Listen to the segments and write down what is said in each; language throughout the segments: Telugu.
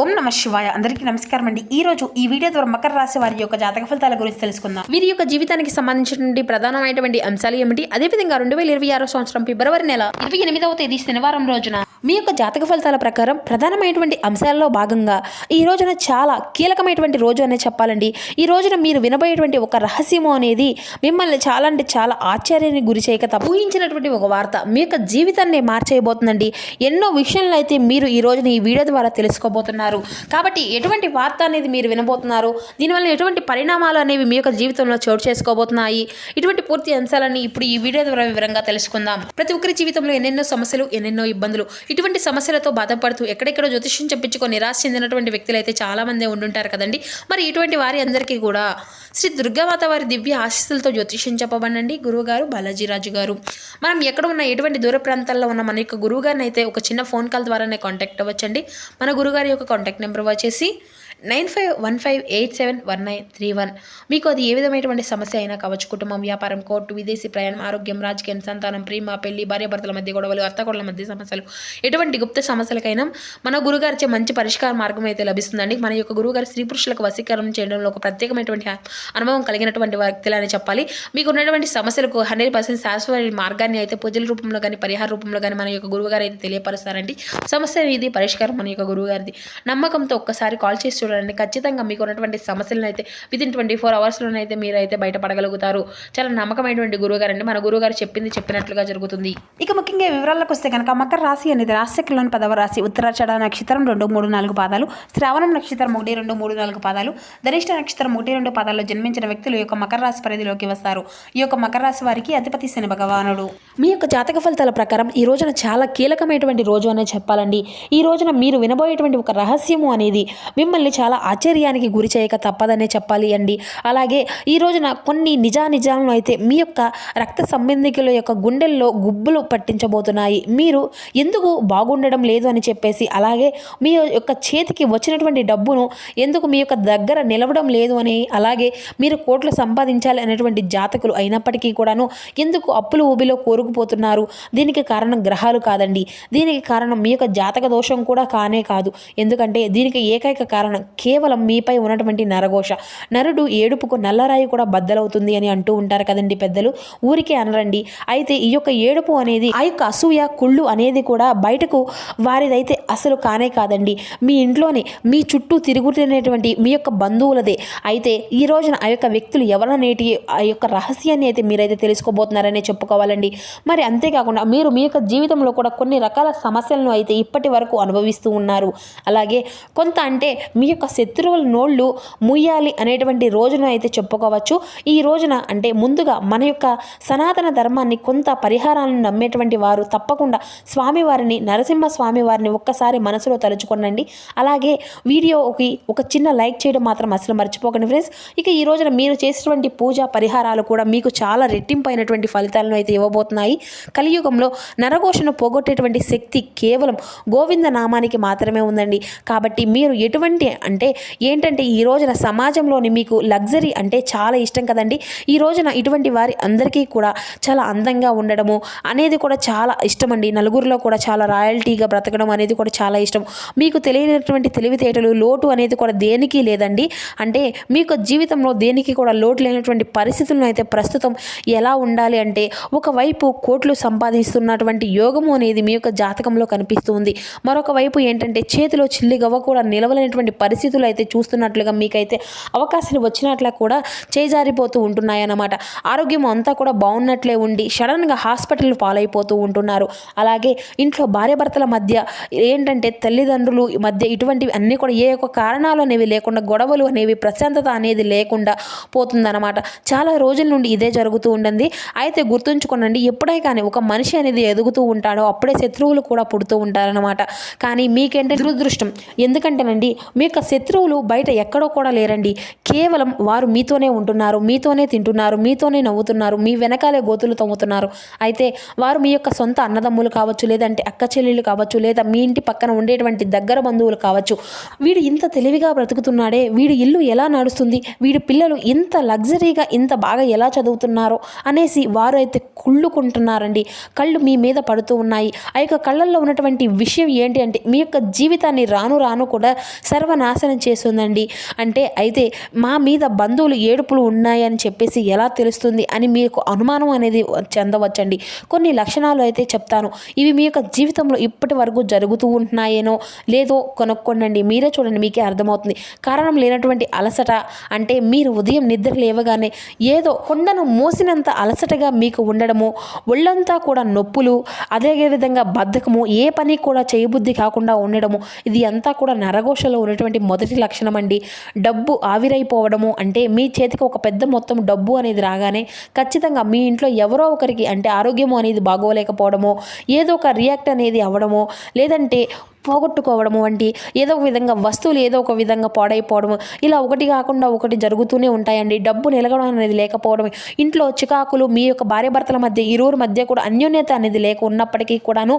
ఓం నమ శివాయ. అందరికీ నమస్కారం అండి. ఈ రోజు ఈ వీడియో ద్వారా మకర రాశి వారి యొక్క జాతక ఫలితాల గురించి తెలుసుకుందాం. వీరి యొక్క జీవితానికి సంబంధించినటువంటి ప్రధానమైనటువంటి అంశాలు ఏమిటి, అదేవిధంగా 2026 సంవత్సరం ఫిబ్రవరి నెల 28వ తేదీ శనివారం రోజున మీ యొక్క జాతక ఫలితాల ప్రకారం ప్రధానమైనటువంటి అంశాల్లో భాగంగా ఈ రోజున చాలా కీలకమైనటువంటి రోజు అనే చెప్పాలండి. ఈ రోజున మీరు వినబోయేటువంటి ఒక రహస్యము అనేది మిమ్మల్ని చాలా అంటే చాలా ఆశ్చర్యానికి గురి చేయక ఊహించినటువంటి ఒక వార్త మీ యొక్క జీవితాన్ని మార్చేయబోతుందండి. ఎన్నో విషయాలను అయితే మీరు ఈ రోజున ఈ వీడియో ద్వారా తెలుసుకోబోతున్నారు. కాబట్టి ఎటువంటి వార్త అనేది మీరు వినబోతున్నారు, దీనివల్ల ఎటువంటి పరిణామాలు అనేవి మీ యొక్క జీవితంలో చోటు చేసుకోబోతున్నాయి, ఇటువంటి పూర్తి అంశాలన్నీ ఇప్పుడు ఈ వీడియో ద్వారా వివరంగా తెలుసుకుందాం. ప్రతి ఒక్కరి జీవితంలో ఎన్నెన్నో సమస్యలు, ఎన్నెన్నో ఇబ్బందులు, ఇటువంటి సమస్యలతో బాధపడుతూ ఎక్కడెక్కడో జ్యోతిష్యం చెప్పించుకొని నిరాశ చెందినటువంటి వ్యక్తులు అయితే చాలా మంది ఉండుంటారు కదండి. మరి ఇటువంటి వారి అందరికీ కూడా శ్రీ దుర్గామాత వారి దివ్య ఆశీస్సులతో జ్యోతిష్యం చెప్పబడండి గురువుగారు బాలాజీరాజు గారు. మనం ఎక్కడ ఉన్న ఎటువంటి దూర ప్రాంతాల్లో ఉన్న మన యొక్క గురువు గారిని అయితే ఒక చిన్న ఫోన్ కాల్ ద్వారానే కాంటాక్ట్ అవ్వచ్చండి. మన గురుగారి యొక్క కాంటాక్ట్ నెంబర్ వచ్చేసి 9515871931. మీకు అది ఏ విధమైనటువంటి సమస్య అయినా కావచ్చు, కుటుంబం, వ్యాపారం, కోర్టు, విదేశీ ప్రయాణం, ఆరోగ్యం, రాజకీయం, సంతానం, ప్రేమ, పెళ్లి, భార్యాభర్తల మధ్య గొడవలు, అత్తకోడల మధ్య సమస్యలు, ఎటువంటి గుప్త సమస్యలకైనా మన గురుగారిచే మంచి పరిష్కార మార్గం అయితే లభిస్తుందండి. మన యొక్క గురువుగారు స్త్రీ పురుషులకు వశీకరణం చేయడంలో ఒక ప్రత్యేకమైనటువంటి అనుభవం కలిగినటువంటి వ్యక్తులని చెప్పాలి. మీకు ఉన్నటువంటి సమస్యలకు 100% శాశ్వత మార్గాన్ని అయితే పూజల రూపంలో కానీ పరిహార రూపంలో కానీ మన యొక్క గురువుగారు అయితే తెలియపరుస్తారండి. సమస్య ఇది పరిష్కారం మన యొక్క గురువుగారిది. నమ్మకంతో ఒక్కసారి కాల్ చేసి చూడండి. ఖచ్చితంగా మీకు ఉన్నటువంటి సమస్యలను అయితే వితిన్ 24 అవర్స్లోనైతే మీరు అయితే బయటపడగలుగుతారు. చాలా నమ్మకమైనటువంటి గురువుగారు అండి. మన గురువుగారు చెప్పింది చెప్పినట్లుగా జరుగుతుంది. ఇక ముఖ్యంగా వివరాలకు వస్తే కనుక మకర రాశి అనేది రాశిలోని 10వ రాశి. ఉత్తరాషాఢ నక్షత్రం 2, 3, 4 పాదాలు, శ్రావణం నక్షత్రం 1, 2, 3, 4 పాదాలు, ధనిష్ట నక్షత్రం 1, 2 పాదాల్లో జన్మించిన వ్యక్తులు ఈ యొక్క మకర రాశి పరిధిలోకి వస్తారు. ఈ యొక్క మకర రాశి వారికి అధిపతి శని భగవానుడు. మీ యొక్క జాతక ఫలితాల ప్రకారం ఈ రోజున చాలా కీలకమైనటువంటి రోజు అనే చెప్పాలండి. ఈ రోజున మీరు వినబోయేటువంటి ఒక రహస్యము అనేది మిమ్మల్ని చాలా ఆశ్చర్యానికి గురి చేయక తప్పదనే చెప్పాలి అండి. అలాగే ఈ రోజున కొన్ని నిజాలను అయితే మీ యొక్క రక్త సంబంధికుల యొక్క గుండెల్లో గుబ్బులు పట్టించబోతున్నాయి. మీరు ఎందుకు బాగుండడం లేదు అని చెప్పేసి, అలాగే మీ యొక్క చేతికి వచ్చినటువంటి డబ్బును ఎందుకు మీ యొక్క దగ్గర నిలవడం లేదు అని, అలాగే మీరు కోట్లు సంపాదించాలి అనేటువంటి జాతకులు అయినప్పటికీ కూడాను ఎందుకు అప్పులు ఊబిలో కోరుకుపోతున్నారు. దీనికి కారణం గ్రహాలు కాదండి. దీనికి కారణం మీ యొక్క జాతక దోషం కూడా కానే కాదు. ఎందుకంటే దీనికి ఏకైక కారణం కేవలం మీపై ఉన్నటువంటి నరఘోష. నరుడు ఏడుపుకు నల్లరాయి కూడా బద్దలవుతుంది అని అంటూ ఉంటారు కదండి పెద్దలు. ఊరికే అనరండి. అయితే ఈ యొక్క ఏడుపు అనేది, ఆ యొక్క అసూయ, కుళ్ళు అనేది కూడా బయటకు వారిదైతే అసలు కానే కాదండి. మీ ఇంట్లోనే మీ చుట్టూ తిరుగుతున్నటువంటి మీ యొక్క బంధువులదే. అయితే ఈ రోజున ఆ యొక్క వ్యక్తులు ఎవరనేటి ఆ యొక్క రహస్యాన్ని అయితే మీరైతే తెలుసుకోబోతున్నారనే చెప్పుకోవాలండి. మరి అంతేకాకుండా మీరు మీ యొక్క జీవితంలో కూడా కొన్ని రకాల సమస్యలను అయితే ఇప్పటి వరకు అనుభవిస్తూ ఉన్నారు. అలాగే కొంత అంటే మీ యొక్క శత్రువుల నోళ్ళు ముయ్యాలి అనేటువంటి రోజున అయితే చెప్పుకోవచ్చు. ఈ రోజున అంటే ముందుగా మన యొక్క సనాతన ధర్మాన్ని, కొంత పరిహారాలను నమ్మేటువంటి వారు తప్పకుండా స్వామివారిని, నరసింహ స్వామివారిని ఒక్కసారి మనసులో తలుచుకోనండి. అలాగే వీడియోకి ఒక చిన్న లైక్ చేయడం మాత్రం అసలు మర్చిపోకండి ఫ్రెండ్స్. ఇక ఈ రోజున మీరు చేసేటువంటి పూజా పరిహారాలు కూడా మీకు చాలా రెట్టింపైనటువంటి ఫలితాలను అయితే ఇవ్వబోతున్నాయి. కలియుగంలో నరఘోషను పోగొట్టేటువంటి శక్తి కేవలం గోవింద నామానికి మాత్రమే ఉందండి. కాబట్టి మీరు ఎటువంటి అంటే ఏంటంటే ఈ రోజున సమాజంలోని మీకు లగ్జరీ అంటే చాలా ఇష్టం కదండి. ఈ రోజున ఇటువంటి వారి అందరికీ కూడా చాలా అందంగా ఉండడము అనేది కూడా చాలా ఇష్టం అండి. నలుగురిలో కూడా చాలా రాయల్టీగా బ్రతకడం అనేది కూడా చాలా ఇష్టం. మీకు తెలియనటువంటి తెలివితేటలు, లోటు అనేది కూడా దేనికి లేదండి. అంటే మీకు జీవితంలో దేనికి కూడా లోటు లేనటువంటి పరిస్థితులను అయితే ప్రస్తుతం ఎలా ఉండాలి అంటే, ఒకవైపు కోట్లు సంపాదిస్తున్నటువంటి యోగము అనేది మీ యొక్క జాతకంలో కనిపిస్తుంది. మరొక వైపు ఏంటంటే చేతిలో చిల్లిగవ్వ కూడా నిలవలేనటువంటి పరిస్థితులు అయితే చూస్తున్నట్లుగా మీకైతే అవకాశాలు వచ్చినట్లా కూడా చేజారిపోతూ ఉంటున్నాయన్నమాట. ఆరోగ్యం అంతా కూడా బాగున్నట్లే ఉండి సడన్గా హాస్పిటల్ పాలైపోతూ ఉంటున్నారు. అలాగే ఇంట్లో భార్యాభర్తల మధ్య ఏంటంటే తల్లిదండ్రులు మధ్య ఇటువంటివి అన్నీ కూడా ఏ ఒక్క కారణాలు అనేవి లేకుండా, గొడవలు అనేవి, ప్రశాంతత అనేది లేకుండా పోతుందన్నమాట. చాలా రోజుల నుండి ఇదే జరుగుతూ ఉంటుంది. అయితే గుర్తుంచుకోనండి, ఎప్పుడే కానీ ఒక మనిషి అనేది ఎదుగుతూ ఉంటాడో అప్పుడే శత్రువులు కూడా పుడుతూ ఉంటారన్నమాట. కానీ మీకేంటే దురదృష్టం. ఎందుకంటేనండి మీ యొక్క శత్రువులు బయట ఎక్కడో కూడా లేరండి. కేవలం వారు మీతోనే ఉంటున్నారు, మీతోనే తింటున్నారు, మీతోనే నవ్వుతున్నారు, మీ వెనకాలే గోతులు తవ్వుతున్నారు. అయితే వారు మీ యొక్క సొంత అన్నదమ్ములు కావచ్చు, లేదంటే అక్క చెల్లెళ్ళు కావచ్చు, లేదా మీ ఇంటి పక్కన ఉండేటువంటి దగ్గర బంధువులు కావచ్చు. వీడు ఇంత తెలివిగా బ్రతుకుతున్నాడే, వీడి ఇల్లు ఎలా నడుస్తుంది, వీడి పిల్లలు ఇంత లగ్జరీగా ఇంత బాగా ఎలా చదువుతున్నారో అనేసి వారు అయితే కుళ్ళుకుంటున్నారండి. కళ్ళు మీ మీద పడుతూ ఉన్నాయి. ఆ యొక్క కళ్ళల్లో ఉన్నటువంటి విషయం ఏంటి అంటే మీ యొక్క జీవితాన్ని రాను రాను కూడా సర్వనాశనం చేస్తుందండి. అంటే అయితే మా మీద బంధువులు ఏడుపులు ఉన్నాయని చెప్పేసి ఎలా తెలుస్తుంది అని మీకు అనుమానం అనేది చెందవచ్చండి. కొన్ని లక్షణాలు అయితే చెప్తాను. ఇవి మీ యొక్క జీవితంలో ఇప్పటి వరకు జరుగుతూ ఉంటున్నాయేనో లేదో కొనుక్కోండి. మీరే చూడండి, మీకే అర్థమవుతుంది. కారణం లేనటువంటి అలసట, అంటే మీరు ఉదయం నిద్ర లేవగానే ఏదో కొండను మోసినంత అలసటగా మీకు ఉండడము, ఒళ్ళంతా కూడా నొప్పులు, అదేవిధంగా బద్ధకము, ఏ పని కూడా చేయబుద్ధి కాకుండా ఉండడము, ఇది అంతా కూడా నరఘోషలో ఉన్నటువంటి మొదటి లక్షణం అండి. డబ్బు ఆవిరైపోవడము, అంటే మీ చేతికి ఒక పెద్ద మొత్తం డబ్బు అనేది రాగానే ఖచ్చితంగా మీ ఇంట్లో ఎవరో ఒకరికి అంటే ఆరోగ్యము అనేది బాగోలేకపోవడము, ఏదో ఒక రియాక్ట్ అనేది అవ్వడము, లేదంటే పోగొట్టుకోవడము వంటి ఏదో ఒక విధంగా వస్తువులు ఏదో ఒక విధంగా పాడైపోవడము, ఇలా ఒకటి కాకుండా ఒకటి జరుగుతూనే ఉంటాయండి. డబ్బు నిలగడం అనేది లేకపోవడం, ఇంట్లో చికాకులు, మీ యొక్క భార్యాభర్తల మధ్య ఇరువురి మధ్య కూడా అన్యోన్యత అనేది లేక ఉన్నప్పటికీ కూడాను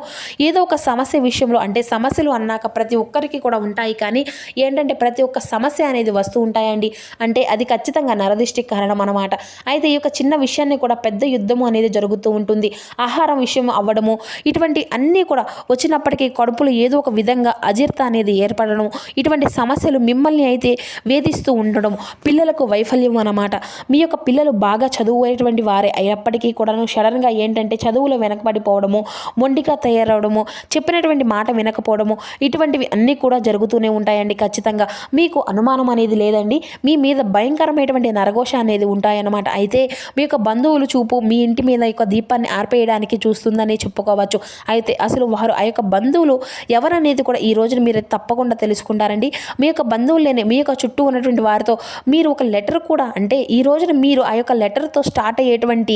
ఏదో ఒక సమస్య విషయంలో, అంటే సమస్యలు అన్నాక ప్రతి ఒక్కరికి కూడా ఉంటాయి, కానీ ఏంటంటే ప్రతి ఒక్క సమస్య అనేది వస్తూ ఉంటాయండి. అంటే అది ఖచ్చితంగా నరదిష్టికి కారణం అన్నమాట. అయితే ఈ యొక్క చిన్న విషయాన్ని కూడా పెద్ద యుద్ధము అనేది జరుగుతూ ఉంటుంది. ఆహారం విషయం అవ్వడము, ఇటువంటి అన్నీ కూడా వచ్చినప్పటికీ కడుపులో ఏదో ఒక విధంగా అజీర్త అనేది ఏర్పడడం, ఇటువంటి సమస్యలు మిమ్మల్ని అయితే వేధిస్తూ ఉండడం, పిల్లలకు వైఫల్యం అన్నమాట. మీ యొక్క పిల్లలు బాగా చదువునేటువంటి వారే అయినప్పటికీ కూడాను సడన్గా ఏంటంటే చదువులో వెనకబడిపోవడము, మొండిగా తయారవడము, చెప్పినటువంటి మాట వినకపోవడము, ఇటువంటివి అన్నీ కూడా జరుగుతూనే ఉంటాయండి. ఖచ్చితంగా మీకు అనుమానం అనేది లేదండి, మీ మీద భయంకరమైనటువంటి నరఘోష అనేది ఉంటాయన్నమాట. అయితే మీ యొక్క బంధువులు చూపు మీ ఇంటి మీద యొక్క దీపాన్ని ఆర్పేయడానికి చూస్తుందని చెప్పుకోవచ్చు. అయితే అసలు వారు ఆ యొక్క బంధువులు ఎవరనేది కూడా ఈ రోజున మీరు తప్పకుండా తెలుసుకుంటారండి. మీ యొక్క బంధువులేనే మీ యొక్క చుట్టూ ఉన్నటువంటి వారితో మీరు ఒక లెటర్ కూడా, అంటే ఈ రోజున మీరు ఆ యొక్క లెటర్తో స్టార్ట్ అయ్యేటువంటి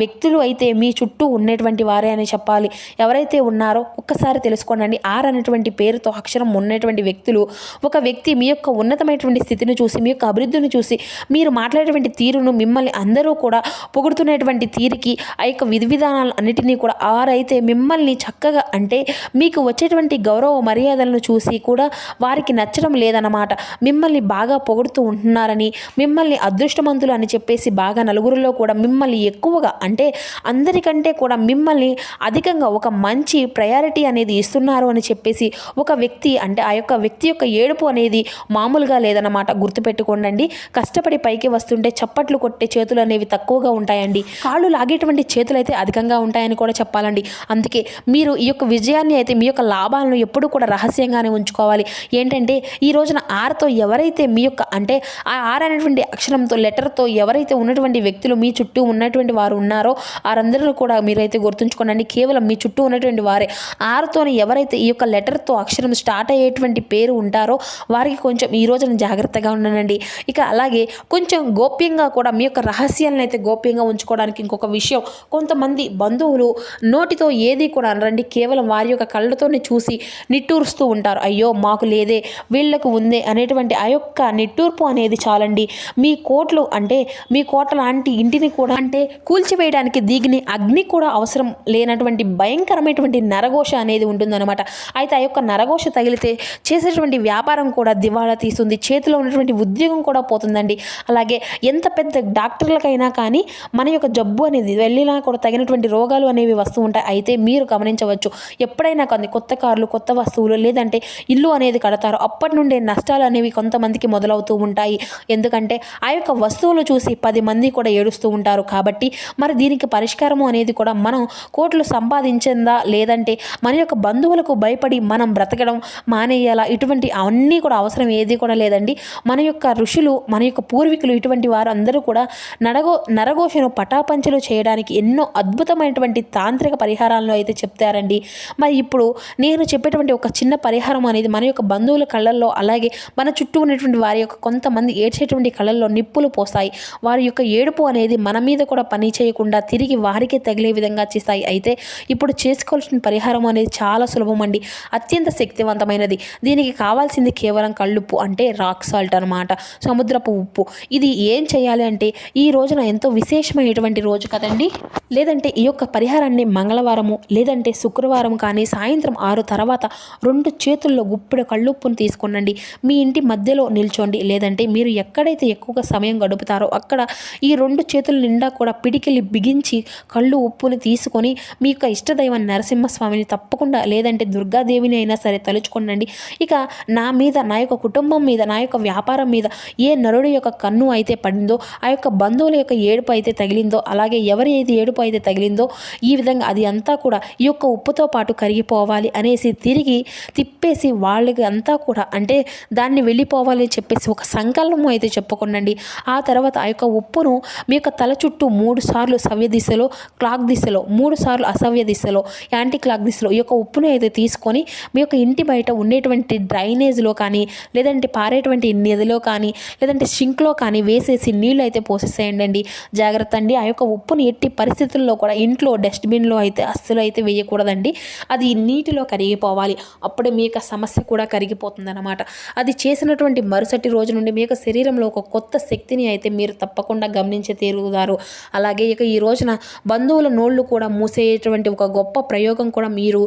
వ్యక్తులు అయితే మీ చుట్టూ ఉన్నటువంటి వారే అని చెప్పాలి. ఎవరైతే ఉన్నారో ఒక్కసారి తెలుసుకోండి. ఆర్ అనేటువంటి పేరుతో అక్షరం ఉన్నటువంటి వ్యక్తులు, ఒక వ్యక్తి మీ యొక్క ఉన్నతమైనటువంటి స్థితిని చూసి, మీ యొక్క అభివృద్ధిని చూసి, మీరు మాట్లాడేటువంటి తీరును, మిమ్మల్ని అందరూ కూడా పొగుడుతున్నటువంటి తీరికి ఆ యొక్క విధి విధానాలు అన్నిటినీ కూడా ఆరైతే మిమ్మల్ని చక్కగా, అంటే మీకు వచ్చేటువంటి గౌరవ మర్యాదలను చూసి కూడా వారికి నచ్చడం లేదన్నమాట. మిమ్మల్ని బాగా పొగుడుతూ ఉంటున్నారని, మిమ్మల్ని అదృష్టవంతులు అని చెప్పేసి బాగా నలుగురిలో కూడా మిమ్మల్ని ఎక్కువగా, అంటే అందరికంటే కూడా మిమ్మల్ని అధికంగా ఒక మంచి ప్రయారిటీ అనేది ఇస్తున్నారు అని చెప్పేసి ఒక వ్యక్తి, అంటే ఆ యొక్క వ్యక్తి యొక్క ఏడుపు అనేది మామూలుగా లేదన్నమాట. గుర్తుపెట్టుకోండి. కష్టపడి పైకి వస్తుంటే చప్పట్లు కొట్టే చేతులు అనేవి తక్కువగా ఉంటాయండి. కాళ్ళు లాగేటువంటి చేతులు అయితే అధికంగా ఉంటాయని కూడా చెప్పాలండి. అందుకే మీరు ఈ యొక్క విజయాన్ని అయితే, మీ యొక్క లాభాలను ఎప్పుడూ కూడా రహస్యంగానే ఉంచుకోవాలి. ఏంటంటే ఈ రోజున ఆర్తో ఎవరైతే మీ యొక్క, అంటే ఆ ఆర్ అనేటువంటి అక్షరంతో లెటర్తో ఎవరైతే ఉన్నటువంటి వ్యక్తులు మీ చుట్టూ ఉన్నటువంటి వారు ఉన్నారో వారందరూ కూడా మీరైతే గుర్తుంచుకోండి. కేవలం మీ చుట్టూ ఉన్నటువంటి వారే. ఆర్తోని ఎవరైతే ఈ యొక్క లెటర్తో అక్షరం స్టార్ట్ అయ్యేటువంటి పేరు ఉంటారో వారికి కొంచెం ఈ రోజున జాగ్రత్తగా ఉండండి. ఇక అలాగే కొంచెం గోప్యంగా కూడా మీ యొక్క రహస్యాలను అయితే గోప్యంగా ఉంచుకోవడానికి ఇంకొక విషయం, కొంతమంది బంధువులు నోటితో ఏది కూడా అనరండి, కేవలం వారి యొక్క కళ్ళతోనే చూసి నిట్టూరుస్తూ ఉంటారు. అయ్యో మాకు లేదే, వీళ్లకు ఉందే అనేటువంటి ఆ యొక్క నిట్టూర్పు అనేది చాలండి మీ కోట్లు, అంటే మీ కోట లాంటి ఇంటిని కూడా, అంటే కూల్చివేయడానికి దిగిని అగ్ని కూడా అవసరం లేనటువంటి భయంకరమైనటువంటి నరఘోష అనేది ఉంటుందన్నమాట. అయితే ఆ యొక్క నరఘోష తగిలితే చేసేటువంటి వ్యాపారం కూడా దివాళా తీస్తుంది, చేతిలో ఉన్నటువంటి ఉద్యోగం కూడా పోతుందండి. అలాగే ఎంత పెద్ద డాక్టర్లకైనా కానీ మన యొక్క జబ్బు అనేది వెళ్ళినా కూడా తగినటువంటి రోగాలు అనేవి వస్తూ ఉంటాయి. అయితే మీరు గమనించవచ్చు, ఎప్పుడైనా కొన్ని కొత్త కార్లు, కొత్త వస్తువులు, లేదంటే ఇల్లు అనేది కడతారు, అప్పటి నుండే నష్టాలు అనేవి కొంతమందికి మొదలవుతూ ఉంటాయి. ఎందుకంటే ఆ యొక్క వస్తువులు చూసి 10 మంది కూడా ఏడుస్తూ ఉంటారు. కాబట్టి మరి దీనికి పరిష్కారము అనేది కూడా మనం కోట్లు సంపాదించిందా, లేదంటే మన యొక్క బంధువులకు భయపడి మనం బ్రతకడం మానేయాలా, ఇటువంటి అన్నీ కూడా అవసరం ఏది కూడా లేదండి. మన యొక్క ఋషులు, మన యొక్క పూర్వీకులు, ఇటువంటి వారు అందరూ కూడా నరఘోషను పటాపంచలు చేయడానికి ఎన్నో అద్భుతమైనటువంటి తాంత్రిక పరిహారాలను అయితే చెప్తారండి. మరి ఇప్పుడు నేను చెప్పే చెప్పేటువంటి ఒక చిన్న పరిహారం అనేది మన యొక్క బంధువుల కళ్ళల్లో అలాగే మన చుట్టూ ఉన్నటువంటి వారి యొక్క కొంతమంది ఏడ్చేటువంటి కళ్ళల్లో నిప్పులు పోస్తాయి. వారి యొక్క ఏడుపు అనేది మన మీద కూడా పని చేయకుండా తిరిగి వారికే తగిలే విధంగా చేస్తాయి. అయితే ఇప్పుడు చేసుకోవాల్సిన పరిహారం అనేది చాలా సులభం అండి, అత్యంత శక్తివంతమైనది. దీనికి కావాల్సింది కేవలం కళ్ళుప్పు అంటే రాక్ సాల్ట్ అనమాట, సముద్రపు ఉప్పు. ఇది ఏం చేయాలి అంటే ఈ రోజున ఎంతో విశేషమైనటువంటి రోజు కదండి. లేదంటే ఈ యొక్క పరిహారాన్ని మంగళవారము లేదంటే శుక్రవారం కానీ సాయంత్రం 6 తర్వాత 2 చేతుల్లో గుప్పెడు కళ్ళుప్పును తీసుకోండి. మీ ఇంటి మధ్యలో నిల్చోండి, లేదంటే మీరు ఎక్కడైతే ఎక్కువగా సమయం గడుపుతారో అక్కడ ఈ 2 చేతుల నిండా కూడా పిడికిలి బిగించి కళ్ళు ఉప్పుని తీసుకొని మీ యొక్క ఇష్టదైవం నరసింహస్వామిని తప్పకుండా లేదంటే దుర్గాదేవిని అయినా సరే తలుచుకోండి. ఇక నా మీద, నా యొక్క కుటుంబం మీద, నా యొక్క వ్యాపారం మీద ఏ నరుడి యొక్క కన్ను అయితే పడిందో, ఆ యొక్క బంధువుల యొక్క ఏడుపు అయితే తగిలిందో, అలాగే ఎవరి అయితే ఏడుపు అయితే తగిలిందో ఈ విధంగా అది అంతా కూడా ఈ యొక్క ఉప్పుతో పాటు కరిగిపోవాలి అనేసి తిరిగి తిప్పేసి వాళ్ళకి అంతా కూడా అంటే దాన్ని వెళ్ళిపోవాలి అని చెప్పేసి ఒక సంకల్పం అయితే చెప్పుకోండి. ఆ తర్వాత ఆ యొక్క ఉప్పును మీ యొక్క తల చుట్టూ 3 సార్లు సవ్య దిశలో, క్లాక్ దిశలో, 3 సార్లు అసవ్య దిశలో, యాంటీ క్లాక్ దిశలో ఈ యొక్క ఉప్పును అయితే తీసుకొని మీ యొక్క ఇంటి బయట ఉండేటువంటి డ్రైనేజ్లో కానీ లేదంటే పారేటువంటి నదిలో కానీ లేదంటే సింక్లో కానీ వేసేసి నీళ్ళు అయితే పోసేసేయండి. జాగ్రత్త అండి, ఆ యొక్క ఉప్పుని ఎట్టి పరిస్థితుల్లో కూడా ఇంట్లో డస్ట్బిన్లో అయితే అస్సలు అయితే వేయకూడదండి. అది నీటిలో కరిగిపోవాలి, అప్పుడే మీ యొక్క సమస్య కూడా కరిగిపోతుంది అనమాట. అది చేసినటువంటి మరుసటి రోజు నుండి మీ యొక్క శరీరంలో ఒక కొత్త శక్తిని అయితే మీరు తప్పకుండా గమనించి తీరుతారు. అలాగే ఇక ఈ రోజున బంధువుల నోళ్ళు కూడా మూసేటువంటి ఒక గొప్ప ప్రయోగం కూడా మీరు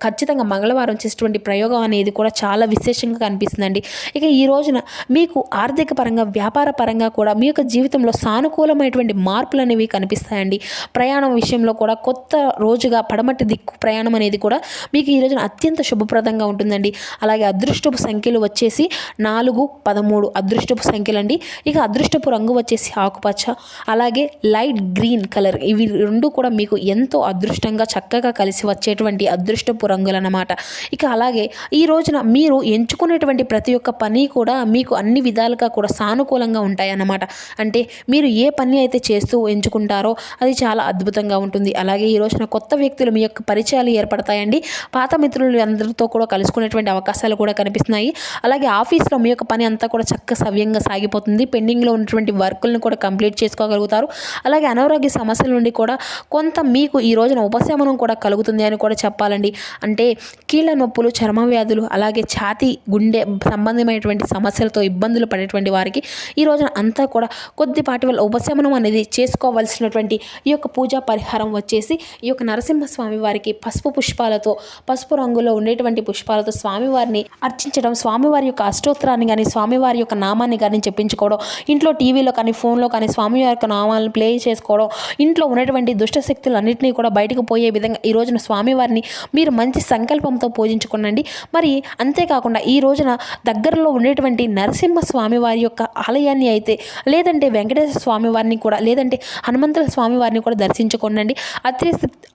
ఖచ్చితంగా మంగళవారం చేసేటువంటి ప్రయోగం అనేది కూడా చాలా విశేషంగా కనిపిస్తుందండి. ఇక ఈ రోజున మీకు ఆర్థిక పరంగా, వ్యాపార పరంగా కూడా మీ యొక్క జీవితంలో సానుకూలమైనటువంటి మార్పులు అనేవి కనిపిస్తాయండి. ప్రయాణం విషయంలో కూడా కొత్త రోజుగా పడమటి దిక్కు ప్రయాణం అనేది కూడా మీకు ఈ రోజున అత్యంత శుభప్రదంగా ఉంటుందండి. అలాగే అదృష్టపు సంఖ్యలు వచ్చేసి 4, 13 అదృష్టపు సంఖ్యలండి. ఇక అదృష్టపు రంగు వచ్చేసి ఆకుపచ్చ, అలాగే లైట్ గ్రీన్ కలర్. ఇవి 2 కూడా మీకు ఎంతో అదృష్టంగా చక్కగా కలిసి వచ్చేటువంటి అదృష్టపు రంగులన్నమాట. ఇక అలాగే ఈ రోజున మీరు ఎంచుకునేటువంటి ప్రతి ఒక్క పని కూడా మీకు అన్ని విధాలుగా కూడా సానుకూలంగా ఉంటాయన్నమాట. అంటే మీరు ఏ పని అయితే చేస్తూ ఎంచుకుంటారో అది చాలా అద్భుతంగా ఉంటుంది. అలాగే ఈ రోజున కొత్త వ్యక్తులు మీ యొక్క పరిచయాలు ఏర్పడతాయండి. పాత మిత్రులు అందరితో కూడా కలుసుకునేటువంటి అవకాశాలు కూడా కనిపిస్తున్నాయి. అలాగే ఆఫీస్లో మీ యొక్క పని అంతా కూడా సవ్యంగా సాగిపోతుంది. పెండింగ్లో ఉన్నటువంటి వర్కులను కూడా కంప్లీట్ చేసుకోగలుగుతారు. అలాగే అనారోగ్య సమస్యల నుండి కూడా కొంత మీకు ఈ రోజున ఉపశమనం కూడా కలుగుతుంది అని కూడా చెప్పాలండి. అంటే కీళ్ళ నొప్పులు, చర్మ వ్యాధులు, అలాగే ఛాతీ, గుండె సంబంధమైనటువంటి సమస్యలతో ఇబ్బందులు పడేటువంటి వారికి ఈ రోజున అంతా కూడా కొద్దిపాటి వల్ల ఉపశమనం అనేది చేసుకోవాల్సినటువంటి ఈ యొక్క పూజా పరిహారం వచ్చేసి ఈ యొక్క నరసింహస్వామి వారికి పసుపు రంగులో ఉండేటువంటి పుష్పాలతో స్వామివారిని అర్చించడం, స్వామివారి యొక్క అష్టోత్తరాన్ని కానీ స్వామివారి యొక్క నామాన్ని కానీ చెప్పించుకోవడం, ఇంట్లో టీవీలో కానీ ఫోన్లో కానీ స్వామివారి యొక్క నామాలను ప్లే చేసుకోవడం, ఇంట్లో ఉన్నటువంటి దుష్ట శక్తులన్నింటినీ కూడా బయటకు పోయే విధంగా ఈ రోజున స్వామివారిని మీరు మంచి సంకల్పంతో పూజించుకోండి. మరి అంతేకాకుండా ఈ రోజున దగ్గరలో ఉండేటువంటి నరసింహ స్వామివారి యొక్క ఆలయాన్ని అయితే లేదంటే వెంకటేశ్వర స్వామివారిని కూడా లేదంటే హనుమంతుల స్వామివారిని కూడా దర్శించుకోండి.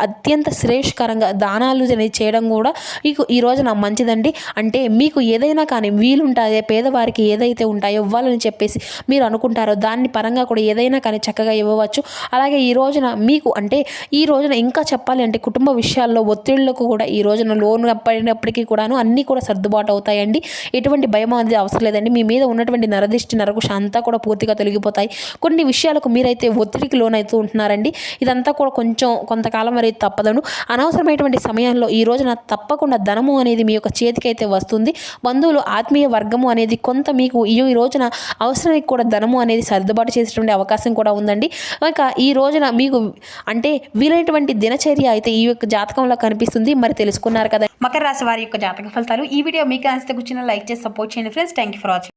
అత్యంత శ్రేష్కరంగా దానాలు అనేది చేయడం కూడా మీకు ఈ రోజున మంచిదండి. అంటే మీకు ఏదైనా కానీ వీలుంటాయో పేదవారికి ఏదైతే ఉంటాయో ఇవ్వాలని చెప్పేసి మీరు అనుకుంటారో దాన్ని పరంగా కూడా ఏదైనా కానీ చక్కగా ఇవ్వవచ్చు. అలాగే ఈ రోజున మీకు అంటే ఈ రోజున ఇంకా చెప్పాలి అంటే కుటుంబ విషయాల్లో ఒత్తిళ్లకు కూడా ఈ రోజున లోన్ పడినప్పటికీ కూడాను అన్నీ కూడా సర్దుబాటు అవుతాయండి. ఎటువంటి భయం అనేది అవసరం లేదండి. మీ మీద ఉన్నటువంటి నరదిష్టి, నరకుశ అంతా కూడా పూర్తిగా తొలగిపోతాయి. కొన్ని విషయాలకు మీరైతే ఒత్తిడికి లోనవుతూ ఉంటున్నారండి. ఇదంతా కూడా కొంతకాలం వరకు తప్పదను. అనవసరమైనటువంటి సమయంలో ఈ రోజున తప్పకుండా ధనము అనేది మీ యొక్క చేతికైతే వస్తుంది. బంధువులు, ఆత్మీయ వర్గము అనేది కొంత మీకు ఈ రోజున అవసరానికి కూడా ధనము అనేది సర్దుబాటు చేసేటువంటి అవకాశం కూడా ఉందండి. ఇంకా ఈ రోజున మీకు అంటే వీలైనటువంటి దినచర్య అయితే ఈ యొక్క జాతకంలో కనిపిస్తుంది. మరి తెలుసుకున్నారు కదా మకర రాశి వారి యొక్క జాతక ఫలితాలు. ఈ వీడియో మీకు నచ్చితే కూర్చున్న లైక్ చేసి సపోర్ట్ చేయండి friends. Thank you for watching.